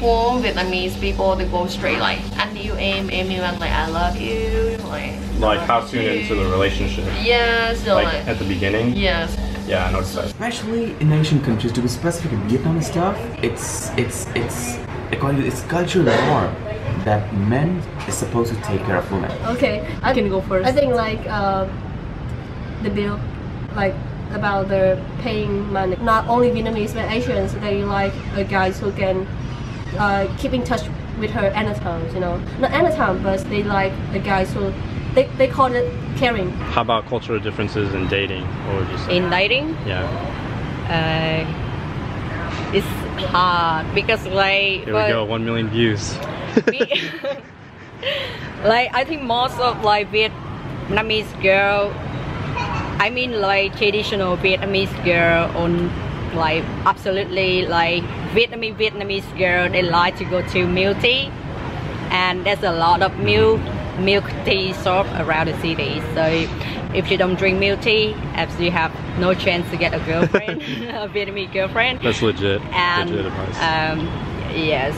For Vietnamese people, they go straight like anh yêu em yêu anh, like I love you, like how soon into the relationship? Yes, so like at the beginning. Yes. Yeah, I noticed that. Actually, in Asian countries, to be specific in Vietnam and stuff, it's according to its cultural norm that men is supposed to take care of women. Okay, I can go first. I think like the bill, like about the paying money. Not only Vietnamese but Asians, they like guys who can keep in touch with her anytime. You know, not anytime, but they like the guys who they call it caring. How about cultural differences in dating? What would you say? In dating? Yeah. It's hard because like here we go, 1 million views. Like I think most of like Vietnamese girl, I mean like traditional Vietnamese girl on like absolutely like Vietnamese girl, they like to go to milk tea, and there's a lot of milk tea shop around the city. So if you don't drink milk tea, you have no chance to get a girlfriend, a Vietnamese girlfriend. That's legit. And, legit advice. Yes.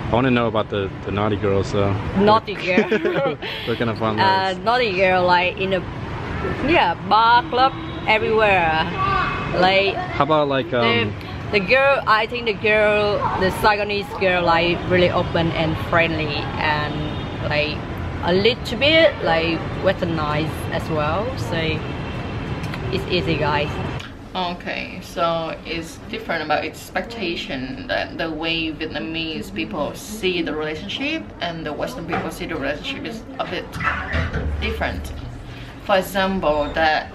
I want to know about the naughty girls though. Naughty girl. We're gonna find those. Naughty girl like in a bar, club, everywhere. Like how about like the girl, I think the Saigonese girl like really open and friendly and like a little bit like westernized as well, so it's easy, guys. Okay, so it's different about expectation, that the way Vietnamese people see the relationship and the Western people see the relationship is a bit different. For example, that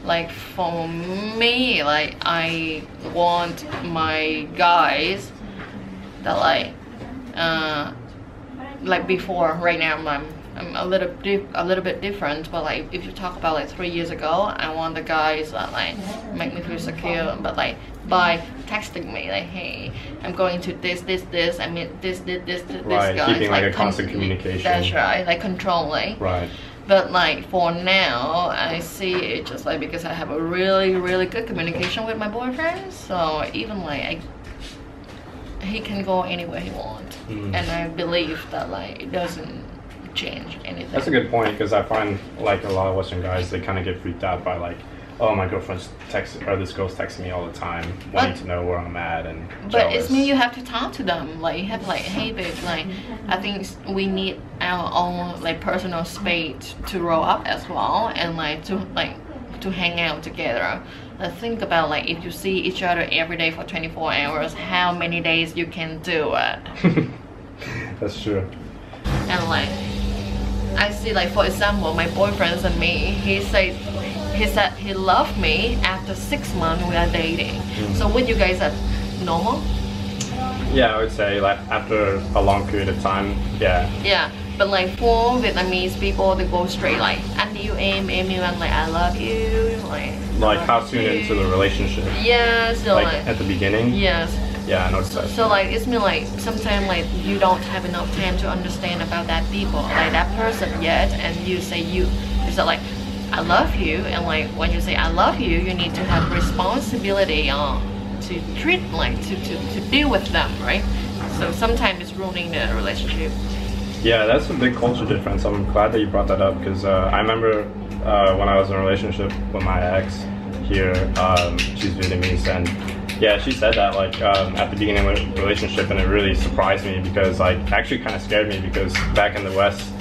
like for me, like I want my guys that like before. Right now I'm a little bit different, but like if you talk about like 3 years ago, I want the guys that like make me feel secure, but like by texting me like, hey, I'm going to this, I mean this right, guys, keeping like a constant communication. That's right, like controlling. Right. But like for now, I see it just like because I have a really good communication with my boyfriend, so even like he can go anywhere he wants, and I believe that like it doesn't change anything. That's a good point, because I find like a lot of Western guys, they kind of get freaked out by like, oh, my girlfriend's texting, or this girl's texting me all the time, wanting to know where I'm at and but jealous. It's me, you have to talk to them, like you have like, hey babe, like I think we need our own like personal space to grow up as well, and like to hang out together. Think about like if you see each other every day for 24 hours, how many days you can do it. That's true. And like I see, like for example, my boyfriend and me, he said he loved me after 6 months we are dating. So would you guys are normal? Yeah, I would say like after a long period of time, yeah. Yeah, but like for Vietnamese people, they go straight like anh yêu em yêu anh, like I love you, like how soon into the relationship? Yeah, so like at the beginning. Yes. Yeah, I noticed that. So like it's mean like sometimes like you don't have enough time to understand about that people, like that person yet, and you say like I love you, and like when you say I love you, you need to have responsibility to treat like to deal with them, right? So sometimes it's ruining the relationship. Yeah, that's a big culture difference. I'm glad that you brought that up, because I remember when I was in a relationship with my ex here, she's Vietnamese, and yeah, she said that like at the beginning of the relationship, and it really surprised me, because like actually kind of scared me, because back in the West,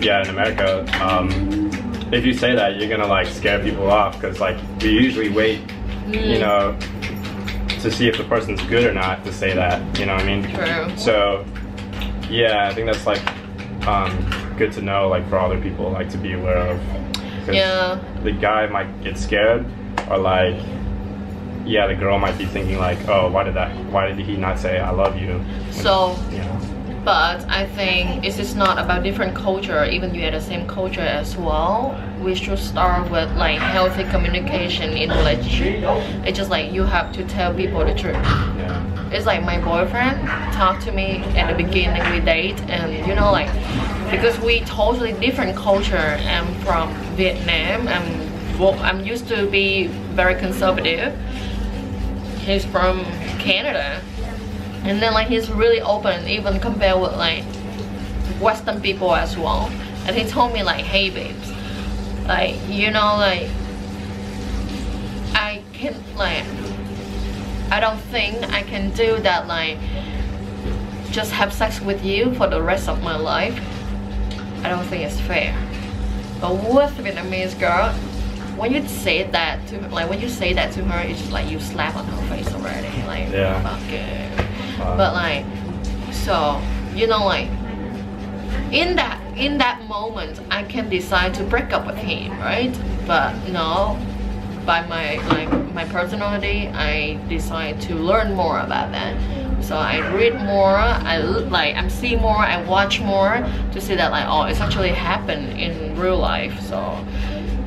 yeah, in America, if you say that, you're gonna like scare people off, because like we usually wait, you know, to see if the person's good or not to say that, you know what I mean? True. So yeah, I think that's like good to know, like for other people, like to be aware of. Yeah. The guy might get scared, or like, yeah, the girl might be thinking like, oh, why did he not say I love you? So, you know. But I think it's just not about different culture, even you had the same culture as well. We should start with like healthy communication in relationship. It's just like you have to tell people the truth. Yeah. It's like my boyfriend talked to me at the beginning we date, and you know, like because we totally different culture. I'm from Vietnam, I'm used to be very conservative. He's from Canada, And then like he's really open, even compared with like Western people as well. And he told me like, hey babes, like, you know, like I can like, I don't think I can do that, like just have sex with you for the rest of my life. I don't think it's fair. But with Vietnamese girl, when you say that to her, like when you say that to her, it's just like you slap on her face already. Like, yeah. Fuck it. But like, so you know, like in that moment, I can decide to break up with him, right? But no, by my personality, I decide to learn more about that. So I read more, I see more, I watch more to see that like, oh, it's actually happened in real life. So,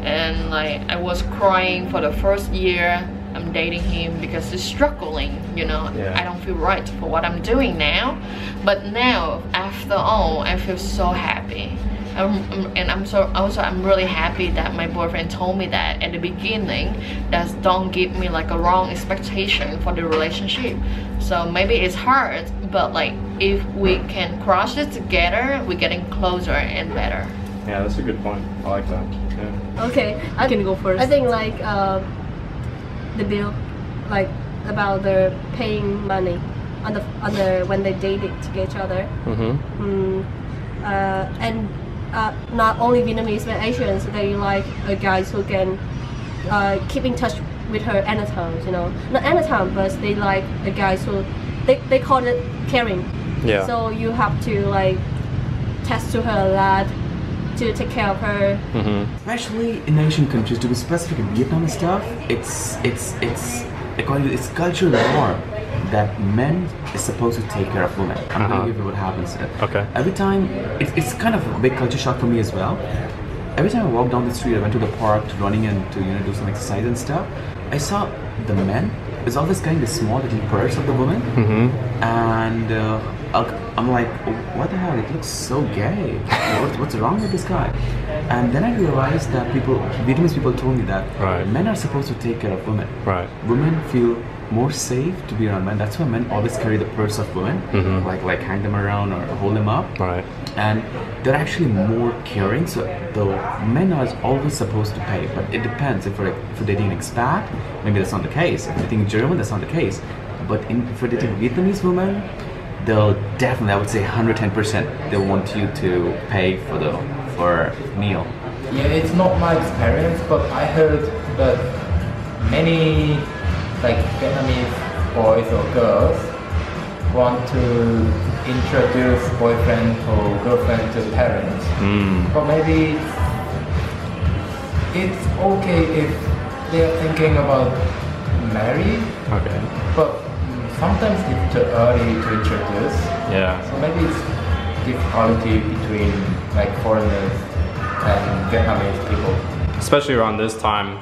and like I was crying for the first year I'm dating him because he's struggling, you know. Yeah. I don't feel right for what I'm doing now, but now after all, I feel so happy. I'm really happy that my boyfriend told me that at the beginning, that don't give me like a wrong expectation for the relationship. So maybe it's hard, but like if we can cross it together, we're getting closer and better. Yeah, that's a good point. I like that. Yeah. Okay, I can go first. I think like the bill, like about the paying money on the when they dated each other. And not only Vietnamese but Asians, they like guys who can keep in touch with her anytime, you know. Not anytime, but they like guys who they call it caring. Yeah. So you have to like text to her a lot to take care of her. Especially in Asian countries, to be specific in Vietnam and stuff, it's according to its cultural norm that men is supposed to take care of women. I'm gonna give you what happens. Okay. Every time, it's kind of a big culture shock for me as well. Every time I walk down the street, I went to the park, to running and to do some exercise and stuff, I saw the men is always carrying the small little purse of the woman, and I'm like, what the hell? It looks so gay. What's wrong with this guy? And then I realized that Vietnamese people told me that men are supposed to take care of women. Right. Women feel more safe to be around men. That's why men always carry the purse of women, like hang them around or hold them up. Right. And they're actually more caring. So the men are always supposed to pay, but it depends. If you're dating an expat, maybe that's not the case. If you're dating a German, that's not the case. But if you're dating a Vietnamese woman, they'll definitely, I would say 110%, they'll want you to pay for meal. Yeah, it's not my experience, but I heard that many like Vietnamese boys or girls want to introduce boyfriend or girlfriend to parents. But maybe it's okay if they're thinking about marriage. Okay. But sometimes it's too early to introduce. Yeah. So maybe it's difficulty between like foreigners and Vietnamese people. Especially around this time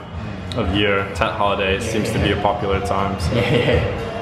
of year, Tet holiday seems to be a popular time. So. Yeah.